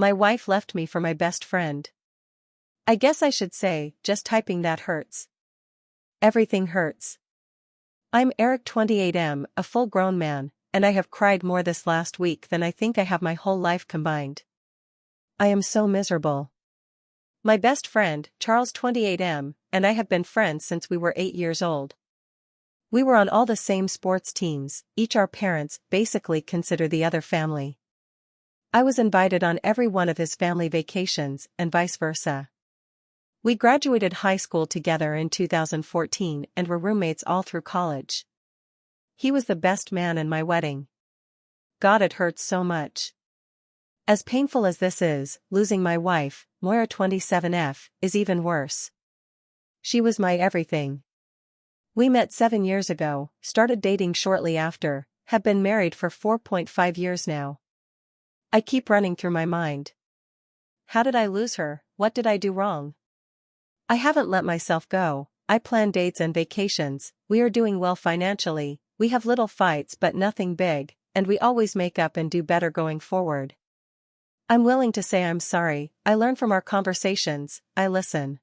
My wife left me for my best friend. I guess I should say, just typing that hurts. Everything hurts. I'm Eric 28M, a full-grown man, and I have cried more this last week than I think I have my whole life combined. I am so miserable. My best friend, Charles 28M, and I have been friends since we were 8 years old. We were on all the same sports teams, each our parents basically consider the other family. I was invited on every one of his family vacations, and vice versa. We graduated high school together in 2014 and were roommates all through college. He was the best man in my wedding. God, it hurts so much. As painful as this is, losing my wife, Moira 27F, is even worse. She was my everything. We met 7 years ago, started dating shortly after, have been married for 4.5 years now. I keep running through my mind. How did I lose her? What did I do wrong? I haven't let myself go. I plan dates and vacations, we are doing well financially, we have little fights but nothing big, and we always make up and do better going forward. I'm willing to say I'm sorry, I learn from our conversations, I listen.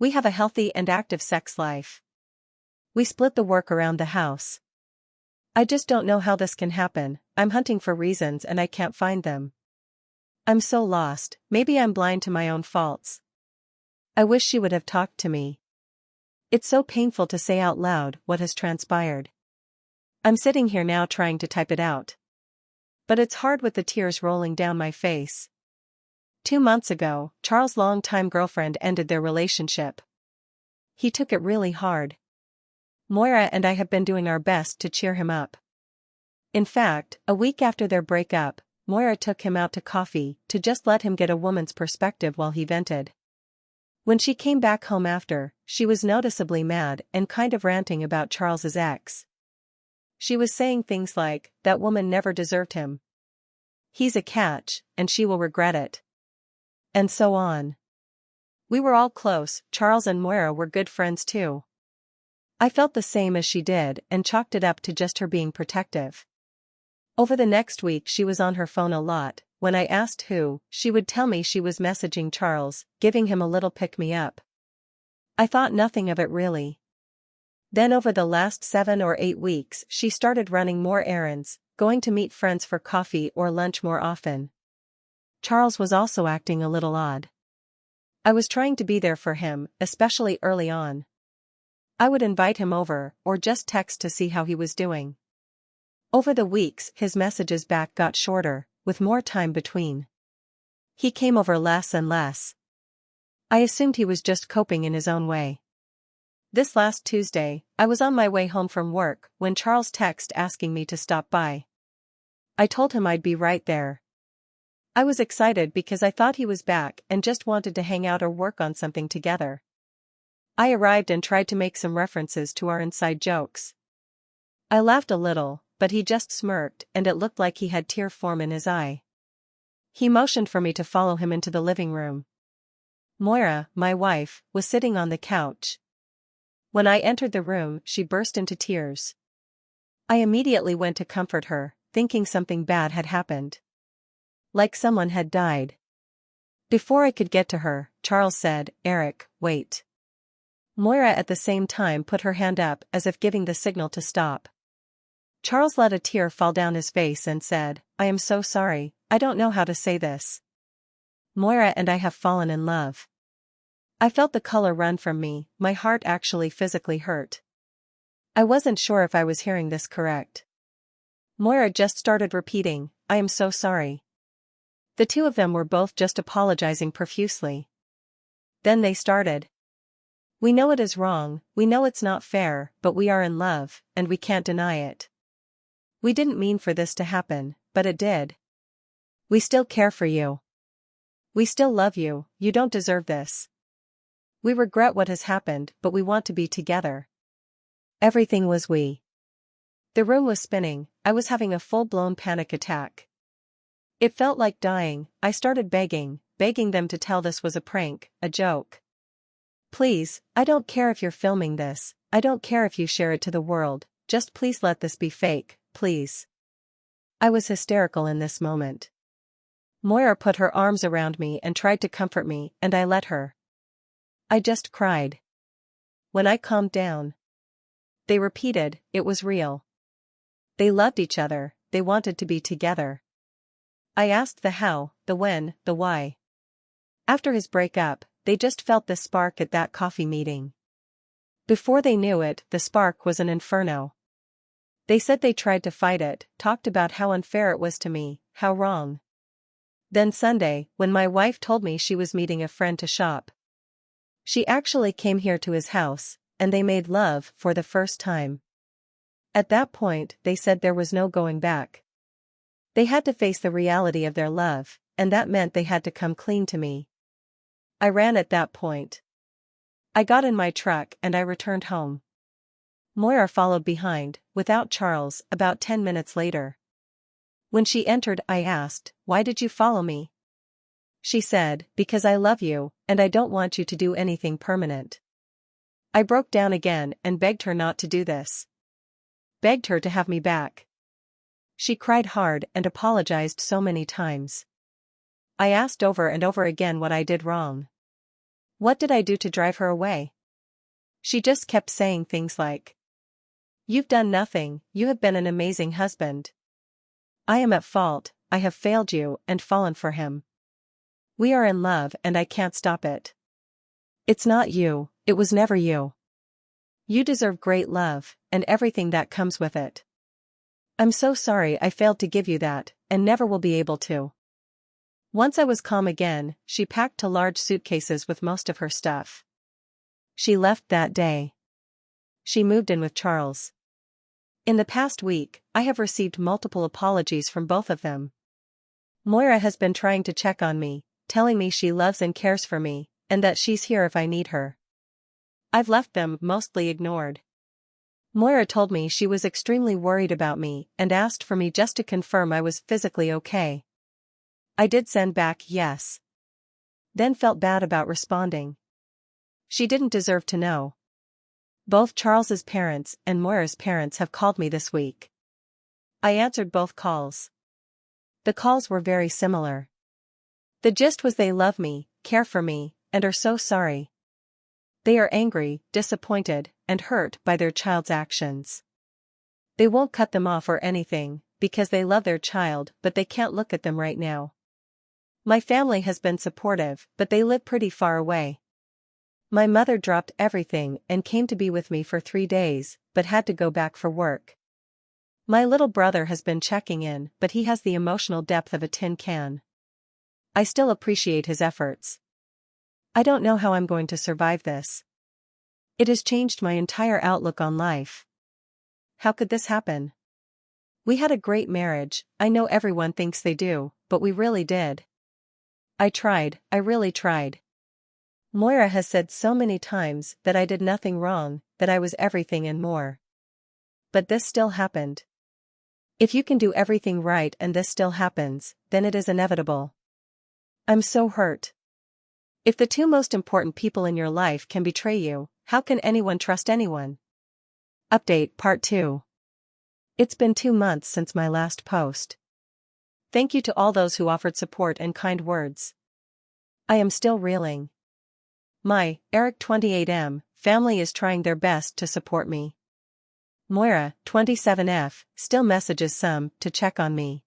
We have a healthy and active sex life. We split the work around the house. I just don't know how this can happen, I'm hunting for reasons and I can't find them. I'm so lost, maybe I'm blind to my own faults. I wish she would have talked to me. It's so painful to say out loud what has transpired. I'm sitting here now trying to type it out. But it's hard with the tears rolling down my face. 2 months ago, Charles' longtime girlfriend ended their relationship. He took it really hard. Moira and I have been doing our best to cheer him up. In fact, a week after their breakup, Moira took him out to coffee to just let him get a woman's perspective while he vented. When she came back home after, she was noticeably mad and kind of ranting about Charles's ex. She was saying things like, that woman never deserved him. He's a catch, and she will regret it. And so on. We were all close, Charles and Moira were good friends too. I felt the same as she did and chalked it up to just her being protective. Over the next week she was on her phone a lot. When I asked who, she would tell me she was messaging Charles, giving him a little pick-me-up. I thought nothing of it really. Then over the last 7 or 8 weeks she started running more errands, going to meet friends for coffee or lunch more often. Charles was also acting a little odd. I was trying to be there for him, especially early on. I would invite him over, or just text to see how he was doing. Over the weeks his messages back got shorter, with more time between. He came over less and less. I assumed he was just coping in his own way. This last Tuesday, I was on my way home from work when Charles texted asking me to stop by. I told him I'd be right there. I was excited because I thought he was back and just wanted to hang out or work on something together. I arrived and tried to make some references to our inside jokes. I laughed a little, but he just smirked and it looked like he had tear form in his eye. He motioned for me to follow him into the living room. Moira, my wife, was sitting on the couch. When I entered the room, she burst into tears. I immediately went to comfort her, thinking something bad had happened. Like someone had died. Before I could get to her, Charles said, "Eric, wait." Moira at the same time put her hand up as if giving the signal to stop. Charles let a tear fall down his face and said, "I am so sorry, I don't know how to say this. Moira and I have fallen in love." I felt the color run from me, my heart actually physically hurt. I wasn't sure if I was hearing this correct. Moira just started repeating, "I am so sorry." The two of them were both just apologizing profusely. Then they started. "We know it is wrong, we know it's not fair, but we are in love, and we can't deny it. We didn't mean for this to happen, but it did. We still care for you. We still love you, you don't deserve this. We regret what has happened, but we want to be together." Everything was we. The room was spinning, I was having a full-blown panic attack. It felt like dying. I started begging them to tell this was a prank, a joke. "Please, I don't care if you're filming this, I don't care if you share it to the world, just please let this be fake, please." I was hysterical in this moment. Moira put her arms around me and tried to comfort me, and I let her. I just cried. When I calmed down, they repeated, it was real. They loved each other, they wanted to be together. I asked the how, the when, the why. After his breakup, they just felt the spark at that coffee meeting. Before they knew it, the spark was an inferno. They said they tried to fight it, talked about how unfair it was to me, how wrong. Then Sunday, when my wife told me she was meeting a friend to shop. She actually came here to his house, and they made love for the first time. At that point, they said there was no going back. They had to face the reality of their love, and that meant they had to come clean to me. I ran at that point. I got in my truck and I returned home. Moira followed behind, without Charles, about 10 minutes later. When she entered, I asked, "Why did you follow me?" She said, "Because I love you, and I don't want you to do anything permanent." I broke down again and begged her not to do this. Begged her to have me back. She cried hard and apologized so many times. I asked over and over again what I did wrong. What did I do to drive her away? She just kept saying things like, "You've done nothing, you have been an amazing husband. I am at fault, I have failed you and fallen for him. We are in love and I can't stop it. It's not you, it was never you. You deserve great love, and everything that comes with it. I'm so sorry I failed to give you that, and never will be able to." Once I was calm again, she packed 2 large suitcases with most of her stuff. She left that day. She moved in with Charles. In the past week, I have received multiple apologies from both of them. Moira has been trying to check on me, telling me she loves and cares for me, and that she's here if I need her. I've left them mostly ignored. Moira told me she was extremely worried about me and asked for me just to confirm I was physically okay. I did send back yes. Then felt bad about responding. She didn't deserve to know. Both Charles's parents and Moira's parents have called me this week. I answered both calls. The calls were very similar. The gist was they love me, care for me, and are so sorry. They are angry, disappointed, and hurt by their child's actions. They won't cut them off or anything, because they love their child, but they can't look at them right now. My family has been supportive, but they live pretty far away. My mother dropped everything and came to be with me for 3 days, but had to go back for work. My little brother has been checking in, but he has the emotional depth of a tin can. I still appreciate his efforts. I don't know how I'm going to survive this. It has changed my entire outlook on life. How could this happen? We had a great marriage, I know everyone thinks they do, but we really did. I tried, I really tried. Moira has said so many times that I did nothing wrong, that I was everything and more. But this still happened. If you can do everything right and this still happens, then it is inevitable. I'm so hurt. If the 2 most important people in your life can betray you, how can anyone trust anyone? Update Part 2. It's been 2 months since my last post. Thank you to all those who offered support and kind words. I am still reeling. My Eric 28M family is trying their best to support me. Moira 27F still messages some to check on me.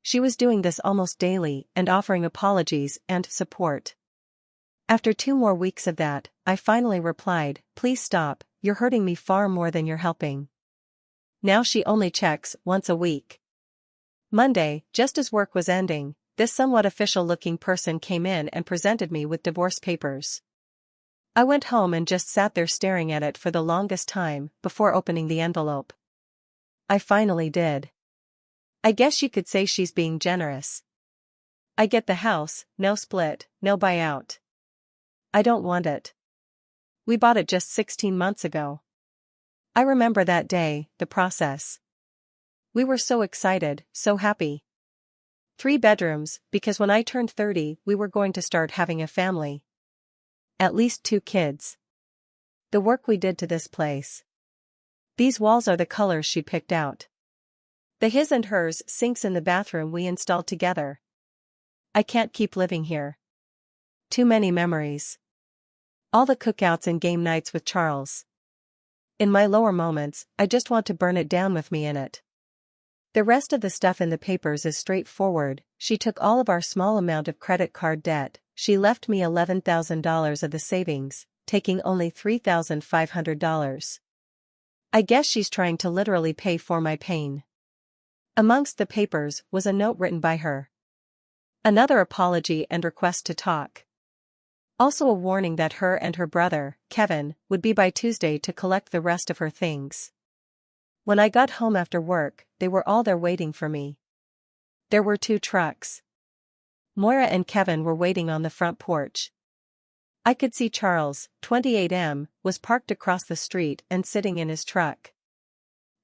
She was doing this almost daily and offering apologies and support. After 2 more weeks of that, I finally replied, "Please stop, you're hurting me far more than you're helping." Now she only checks once a week. Monday, just as work was ending, this somewhat official-looking person came in and presented me with divorce papers. I went home and just sat there staring at it for the longest time before opening the envelope. I finally did. I guess you could say she's being generous. I get the house, no split, no buyout. I don't want it. We bought it just 16 months ago. I remember that day, the process. We were so excited, so happy. 3 bedrooms, because when I turned 30, we were going to start having a family. At least 2 kids. The work we did to this place. These walls are the colors she picked out. The his and hers sinks in the bathroom we installed together. I can't keep living here. Too many memories. All the cookouts and game nights with Charles. In my lower moments, I just want to burn it down with me in it. The rest of the stuff in the papers is straightforward. She took all of our small amount of credit card debt. She left me $11,000 of the savings, taking only $3,500. I guess she's trying to literally pay for my pain. Amongst the papers was a note written by her. Another apology and request to talk. Also a warning that her and her brother, Kevin, would be by Tuesday to collect the rest of her things. When I got home after work, they were all there waiting for me. There were 2 trucks. Moira and Kevin were waiting on the front porch. I could see Charles, 28M, was parked across the street and sitting in his truck.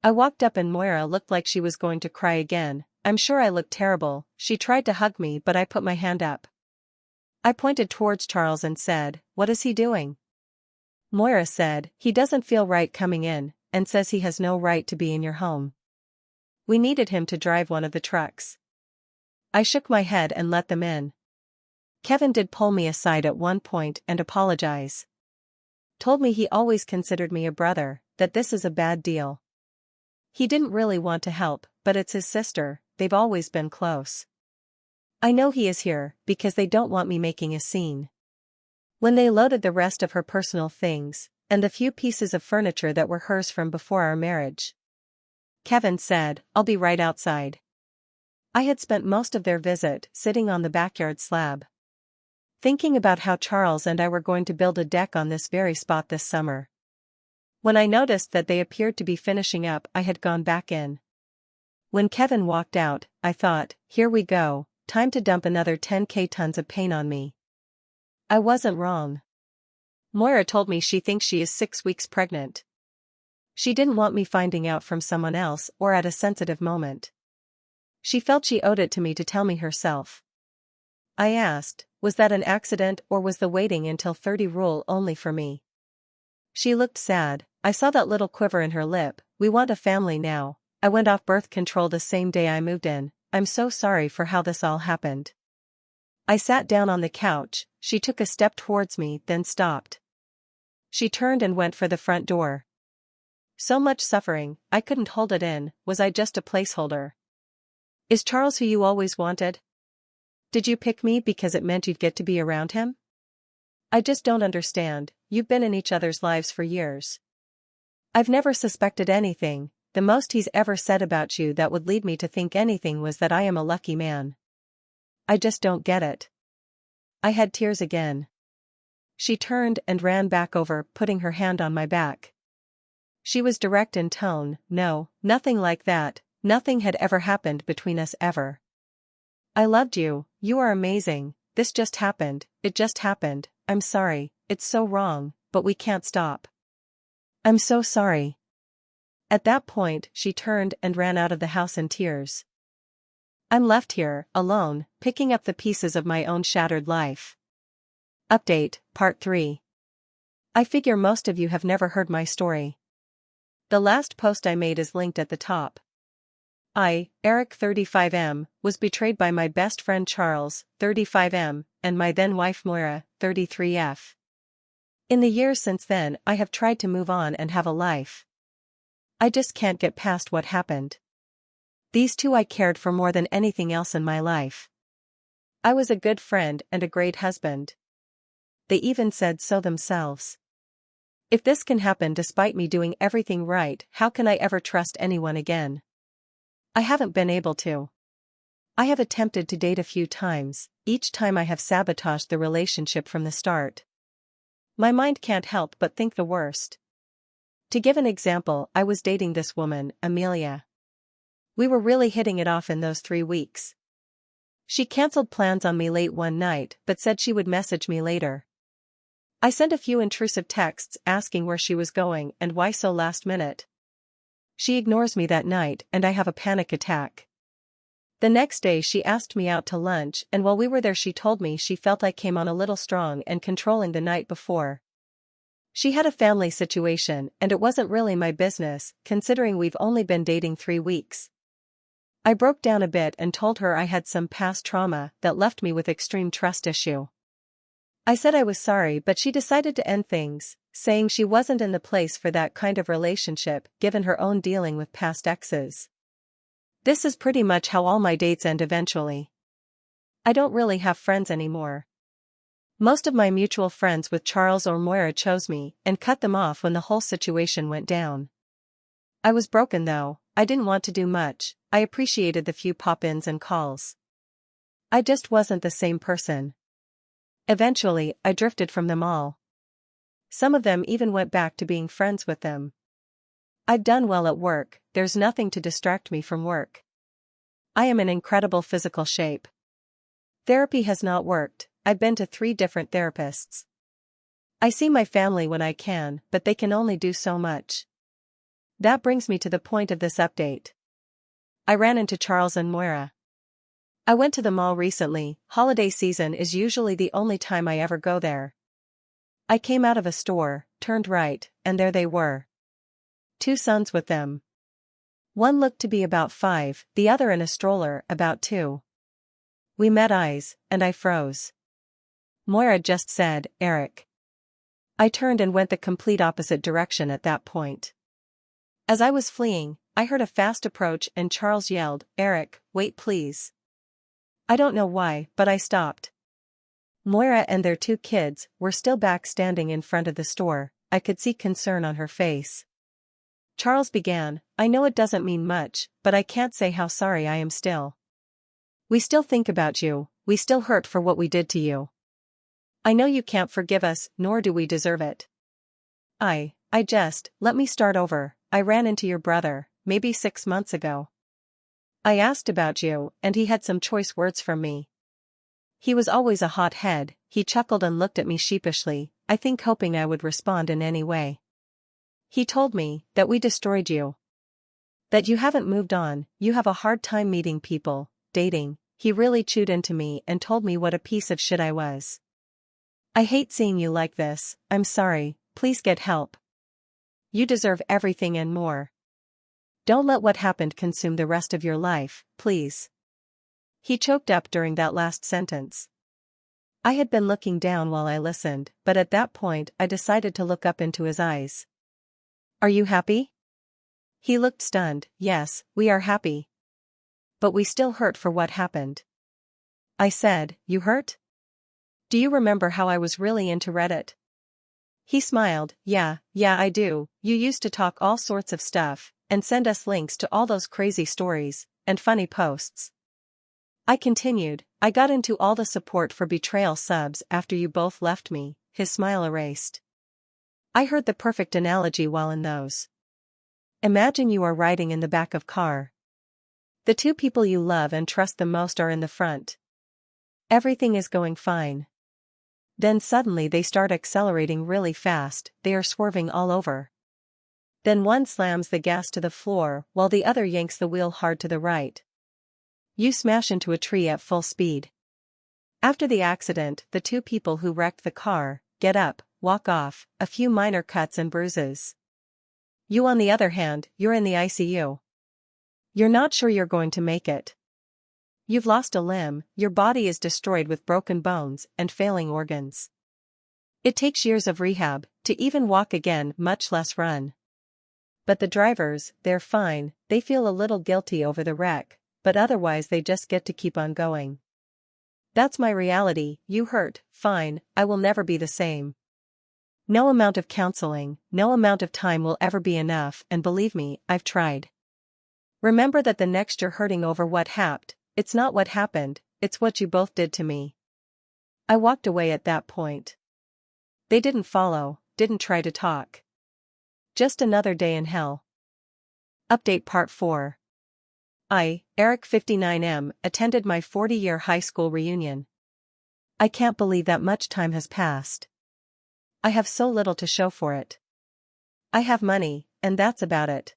I walked up and Moira looked like she was going to cry again. I'm sure I looked terrible. She tried to hug me but I put my hand up. I pointed towards Charles and said, "What is he doing?" Moira said, "He doesn't feel right coming in, and says he has no right to be in your home. We needed him to drive one of the trucks." I shook my head and let them in. Kevin did pull me aside at one point and apologize. Told me he always considered me a brother, that this is a bad deal. He didn't really want to help, but it's his sister, they've always been close. I know he is here, because they don't want me making a scene. When they loaded the rest of her personal things, and the few pieces of furniture that were hers from before our marriage, Kevin said, "I'll be right outside." I had spent most of their visit sitting on the backyard slab, thinking about how Charles and I were going to build a deck on this very spot this summer. When I noticed that they appeared to be finishing up, I had gone back in. When Kevin walked out, I thought, here we go, time to dump another 10k tons of pain on me. I wasn't wrong. Moira told me she thinks she is 6 weeks pregnant. She didn't want me finding out from someone else or at a sensitive moment. She felt she owed it to me to tell me herself. I asked, was that an accident or was the waiting until 30 rule only for me? She looked sad. I saw that little quiver in her lip. "We want a family now. I went off birth control the same day I moved in. I'm so sorry for how this all happened." I sat down on the couch. She took a step towards me, then stopped. She turned and went for the front door. So much suffering, I couldn't hold it in. Was I just a placeholder? Is Charles who you always wanted? Did you pick me because it meant you'd get to be around him? I just don't understand. You've been in each other's lives for years. I've never suspected anything. The most he's ever said about you that would lead me to think anything was that I am a lucky man. I just don't get it. I had tears again. She turned and ran back over, putting her hand on my back. She was direct in tone. "No, nothing like that. Nothing had ever happened between us ever. I loved you. You are amazing. This just happened. It just happened. I'm sorry. It's so wrong, but we can't stop. I'm so sorry." At that point, she turned and ran out of the house in tears. I'm left here, alone, picking up the pieces of my own shattered life. Update, Part 3. I figure most of you have never heard my story. The last post I made is linked at the top. I, Eric 35M, was betrayed by my best friend Charles, 35M, and my then wife Moira, 33F. In the years since then, I have tried to move on and have a life. I just can't get past what happened. These two I cared for more than anything else in my life. I was a good friend and a great husband. They even said so themselves. If this can happen despite me doing everything right, how can I ever trust anyone again? I haven't been able to. I have attempted to date a few times, each time I have sabotaged the relationship from the start. My mind can't help but think the worst. To give an example, I was dating this woman, Amelia. We were really hitting it off in those 3 weeks. She canceled plans on me late one night but said she would message me later. I sent a few intrusive texts asking where she was going and why so last minute. She ignores me that night and I have a panic attack. The next day she asked me out to lunch and while we were there she told me she felt I came on a little strong and controlling the night before. She had a family situation and it wasn't really my business, considering we've only been dating 3 weeks. I broke down a bit and told her I had some past trauma that left me with extreme trust issue. I said I was sorry, but she decided to end things, saying she wasn't in the place for that kind of relationship given her own dealing with past exes. This is pretty much how all my dates end eventually. I don't really have friends anymore. Most of my mutual friends with Charles or Moira chose me and cut them off when the whole situation went down. I was broken though. I didn't want to do much. I appreciated the few pop-ins and calls. I just wasn't the same person. Eventually, I drifted from them all. Some of them even went back to being friends with them. I've done well at work, there's nothing to distract me from work. I am in incredible physical shape. Therapy has not worked, I've been to 3 different therapists. I see my family when I can, but they can only do so much. That brings me to the point of this update. I ran into Charles and Moira. I went to the mall recently. Holiday season is usually the only time I ever go there. I came out of a store, turned right, and there they were. 2 sons with them. One looked to be about 5, the other in a stroller, about 2. We met eyes, and I froze. Moira just said, "Eric." I turned and went the complete opposite direction at that point. As I was fleeing, I heard a fast approach and Charles yelled, "Eric, wait please." I don't know why, but I stopped. Moira and their 2 kids were still back standing in front of the store. I could see concern on her face. Charles began, "I know it doesn't mean much, but I can't say how sorry I am still. We still think about you, we still hurt for what we did to you. I know you can't forgive us, nor do we deserve it. Let me start over. I ran into your brother, maybe 6 months ago. I asked about you, and he had some choice words from me. He was always a hot head." He chuckled and looked at me sheepishly, I think hoping I would respond in any way. "He told me that we destroyed you. That you haven't moved on, you have a hard time meeting people, dating." He really chewed into me and told me what a piece of shit I was. "I hate seeing you like this, I'm sorry, please get help. You deserve everything and more. Don't let what happened consume the rest of your life, please." He choked up during that last sentence. I had been looking down while I listened, but at that point I decided to look up into his eyes. "Are you happy?" He looked stunned. "Yes, we are happy. But we still hurt for what happened." I said, "You hurt? Do you remember how I was really into Reddit?" He smiled. Yeah, I do. You used to talk all sorts of stuff, and send us links to all those crazy stories, and funny posts." I continued, "I got into all the support for betrayal subs after you both left me." His smile erased. I heard the perfect analogy while in those. Imagine you are riding in the back of car. The 2 people you love and trust the most are in the front. Everything is going fine. Then suddenly they start accelerating really fast, they are swerving all over. Then one slams the gas to the floor while the other yanks the wheel hard to the right. You smash into a tree at full speed. After the accident, the 2 people who wrecked the car get up, walk off, a few minor cuts and bruises. You on the other hand, you're in the ICU. You're not sure you're going to make it. You've lost a limb, your body is destroyed with broken bones and failing organs. It takes years of rehab to even walk again, much less run. But the drivers, they're fine, they feel a little guilty over the wreck, but otherwise they just get to keep on going. That's my reality. You hurt, fine, I will never be the same. No amount of counseling, no amount of time will ever be enough, and believe me, I've tried. Remember that the next you're hurting over what happened, it's not what happened, it's what you both did to me." I walked away at that point. They didn't follow, didn't try to talk. Just another day in hell. Update Part 4. I, Eric 59M, attended my 40-year high school reunion. I can't believe that much time has passed. I have so little to show for it. I have money, and that's about it.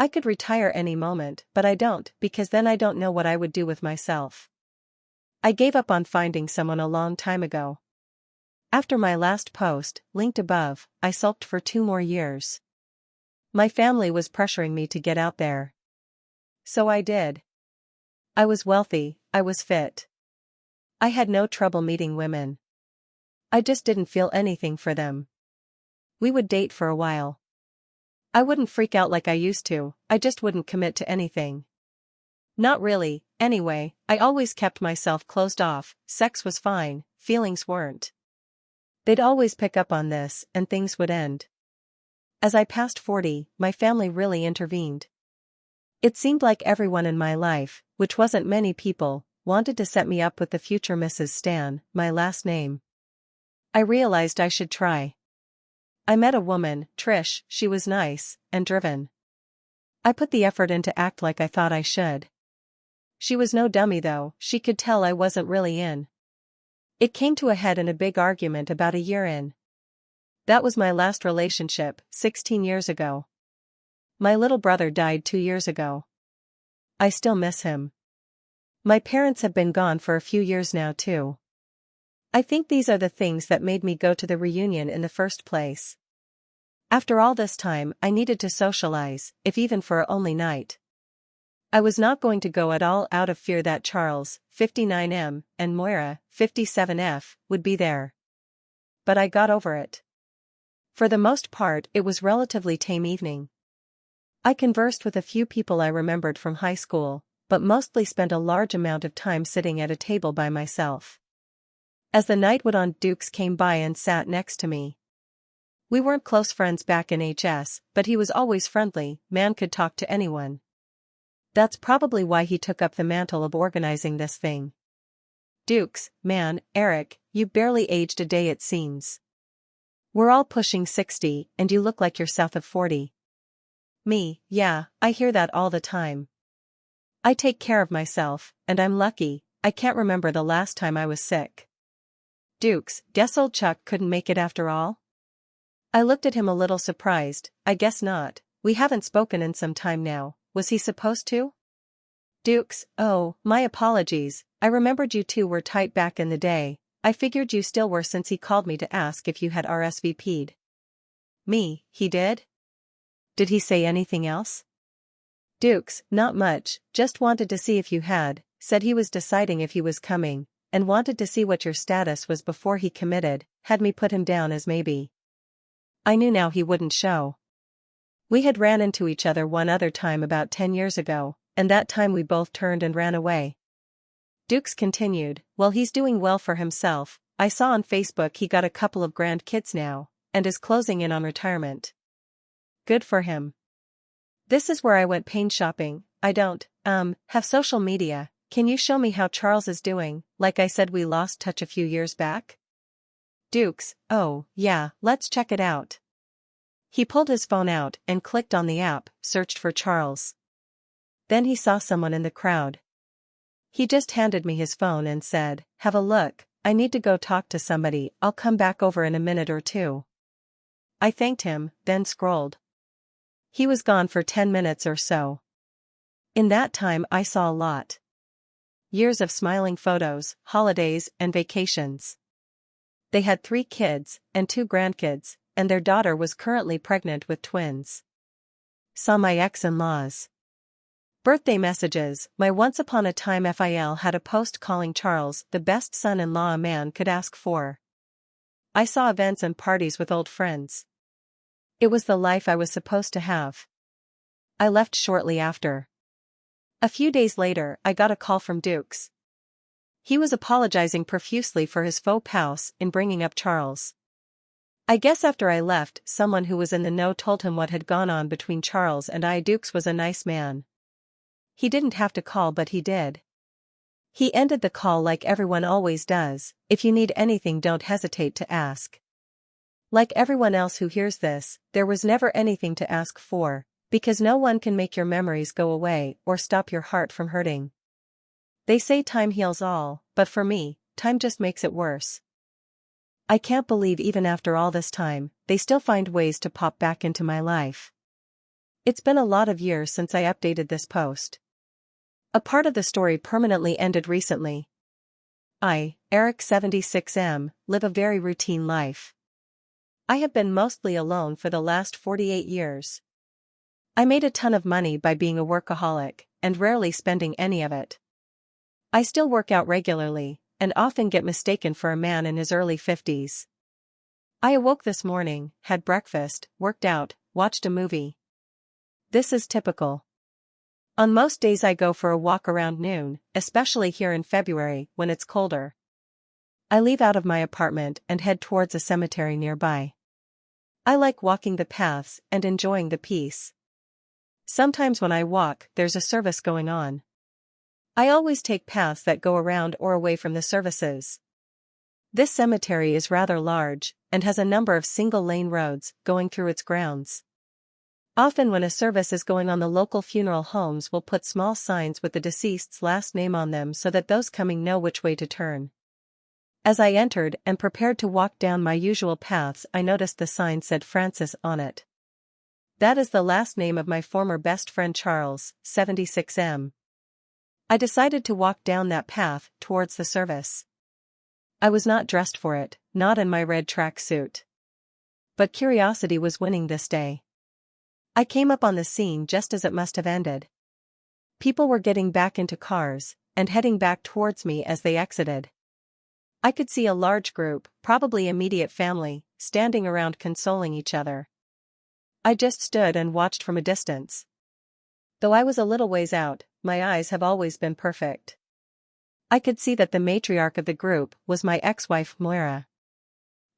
I could retire any moment, but I don't, because then I don't know what I would do with myself. I gave up on finding someone a long time ago. After my last post, linked above, I sulked for 2 more years. My family was pressuring me to get out there. So I did. I was wealthy, I was fit. I had no trouble meeting women. I just didn't feel anything for them. We would date for a while. I wouldn't freak out like I used to, I just wouldn't commit to anything. Not really, anyway, I always kept myself closed off, sex was fine, feelings weren't. They'd always pick up on this, and things would end. As I passed 40, my family really intervened. It seemed like everyone in my life, which wasn't many people, wanted to set me up with the future Mrs. Stan, my last name. I realized I should try. I met a woman, Trish, she was nice, and driven. I put the effort in to act like I thought I should. She was no dummy though, she could tell I wasn't really in. It came to a head in a big argument about a year in. That was my last relationship, 16 years ago. My little brother died 2 years ago. I still miss him. My parents have been gone for a few years now too. I think these are the things that made me go to the reunion in the first place. After all this time, I needed to socialize, if even for a only night. I was not going to go at all out of fear that Charles, 59M, and Moira, 57F, would be there. But I got over it. For the most part, it was relatively tame evening. I conversed with a few people I remembered from high school, but mostly spent a large amount of time sitting at a table by myself. As the night went on, Dukes came by and sat next to me. We weren't close friends back in HS, but he was always friendly, man could talk to anyone. That's probably why he took up the mantle of organizing this thing. Dukes, man, Eric, you've barely aged a day it seems. We're all pushing 60, and you look like you're south of 40. Me, yeah, I hear that all the time. I take care of myself, and I'm lucky, I can't remember the last time I was sick. Dukes, guess old Chuck couldn't make it after all? I looked at him a little surprised, I guess not, we haven't spoken in some time now, was he supposed to? Dukes, oh, my apologies, I remembered you two were tight back in the day, I figured you still were since he called me to ask if you had RSVP'd. Me, he did? Did he say anything else? Dukes, not much, just wanted to see if you had, said he was deciding if he was coming, and wanted to see what your status was before he committed, had me put him down as maybe. I knew now he wouldn't show. We had ran into each other one other time about 10 years ago, and that time we both turned and ran away. Dukes continued, well, he's doing well for himself, I saw on Facebook he got a couple of grandkids now, and is closing in on retirement. Good for him. This is where I went pain shopping, I don't, have social media, can you show me how Charles is doing, like I said we lost touch a few years back? Dukes, oh, yeah, let's check it out. He pulled his phone out and clicked on the app, searched for Charles. Then he saw someone in the crowd. He just handed me his phone and said, have a look, I need to go talk to somebody, I'll come back over in a minute or two. I thanked him, then scrolled. He was gone for 10 minutes or so. In that time I saw a lot. Years of smiling photos, holidays, and vacations. They had 3 kids, and 2 grandkids, and their daughter was currently pregnant with twins. Saw my ex-in-laws. Birthday messages, my once upon a time FIL had a post calling Charles the best son-in-law a man could ask for. I saw events and parties with old friends. It was the life I was supposed to have. I left shortly after. A few days later, I got a call from Dukes. He was apologizing profusely for his faux pas in bringing up Charles. I guess after I left, someone who was in the know told him what had gone on between Charles and I. Dukes was a nice man. He didn't have to call, but he did. He ended the call like everyone always does, if you need anything don't hesitate to ask. Like everyone else who hears this, there was never anything to ask for, because no one can make your memories go away or stop your heart from hurting. They say time heals all, but for me, time just makes it worse. I can't believe even after all this time, they still find ways to pop back into my life. It's been a lot of years since I updated this post. A part of the story permanently ended recently. I, Eric 76M, live a very routine life. I have been mostly alone for the last 48 years. I made a ton of money by being a workaholic, and rarely spending any of it. I still work out regularly, and often get mistaken for a man in his early 50s. I awoke this morning, had breakfast, worked out, watched a movie. This is typical. On most days I go for a walk around noon, especially here in February when it's colder. I leave out of my apartment and head towards a cemetery nearby. I like walking the paths and enjoying the peace. Sometimes when I walk, there's a service going on. I always take paths that go around or away from the services. This cemetery is rather large, and has a number of single-lane roads going through its grounds. Often when a service is going on, the local funeral homes will put small signs with the deceased's last name on them so that those coming know which way to turn. As I entered and prepared to walk down my usual paths, I noticed the sign said Francis on it. That is the last name of my former best friend Charles, 76M. I decided to walk down that path towards the service. I was not dressed for it, not in my red tracksuit. But curiosity was winning this day. I came up on the scene just as it must have ended. People were getting back into cars, and heading back towards me as they exited. I could see a large group, probably immediate family, standing around consoling each other. I just stood and watched from a distance. Though I was a little ways out, my eyes have always been perfect. I could see that the matriarch of the group was my ex-wife Moira.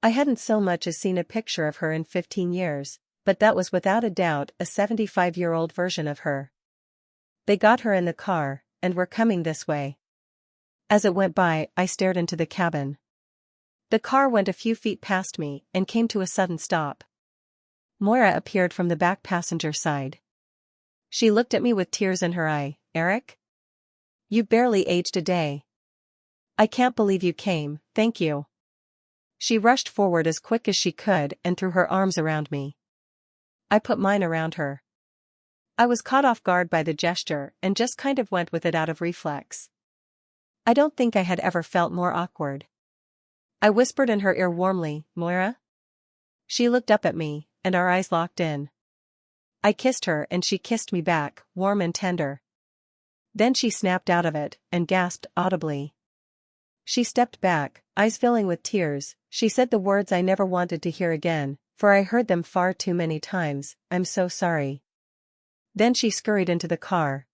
I hadn't so much as seen a picture of her in 15 years, but that was without a doubt a 75-year-old version of her. They got her in the car, and were coming this way. As it went by, I stared into the cabin. The car went a few feet past me and came to a sudden stop. Moira appeared from the back passenger side. She looked at me with tears in her eye. "Eric? You barely aged a day. I can't believe you came, thank you." She rushed forward as quick as she could and threw her arms around me. I put mine around her. I was caught off guard by the gesture and just kind of went with it out of reflex. I don't think I had ever felt more awkward. I whispered in her ear warmly, "Moira?" She looked up at me, and our eyes locked in. I kissed her and she kissed me back, warm and tender. Then she snapped out of it, and gasped audibly. She stepped back, eyes filling with tears. She said the words I never wanted to hear again, for I heard them far too many times, "I'm so sorry." Then she scurried into the car.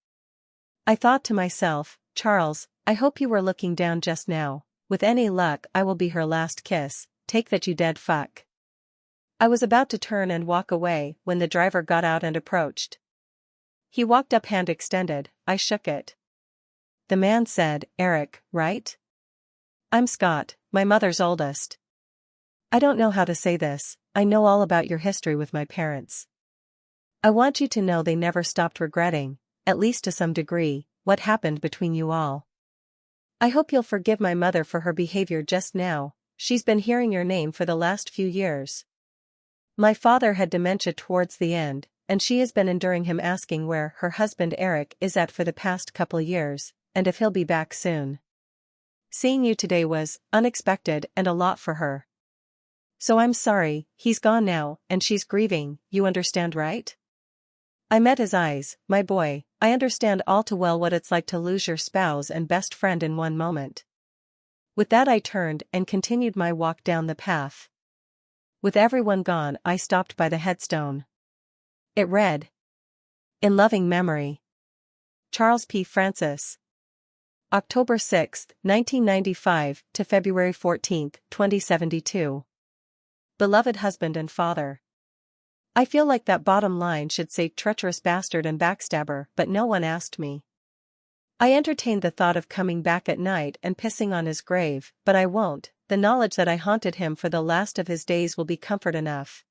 I thought to myself, "Charles, I hope you were looking down just now. With any luck I will be her last kiss, take that you dead fuck." I was about to turn and walk away when the driver got out and approached. He walked up hand extended, I shook it. The man said, "Eric, right? I'm Scott, my mother's oldest. I don't know how to say this, I know all about your history with my parents. I want you to know they never stopped regretting, at least to some degree, what happened between you all. I hope you'll forgive my mother for her behavior just now. She's been hearing your name for the last few years. My father had dementia towards the end, and she has been enduring him asking where her husband Eric is at for the past couple years, and if he'll be back soon. Seeing you today was unexpected and a lot for her. So I'm sorry, he's gone now, and she's grieving, you understand, right?" I met his eyes. "My boy, I understand all too well what it's like to lose your spouse and best friend in one moment." With that I turned and continued my walk down the path. With everyone gone, I stopped by the headstone. It read, "In loving memory, Charles P. Francis. October 6, 1995 to February 14, 2072. Beloved husband and father." I feel like that bottom line should say treacherous bastard and backstabber, but no one asked me. I entertained the thought of coming back at night and pissing on his grave, but I won't. The knowledge that I haunted him for the last of his days will be comfort enough.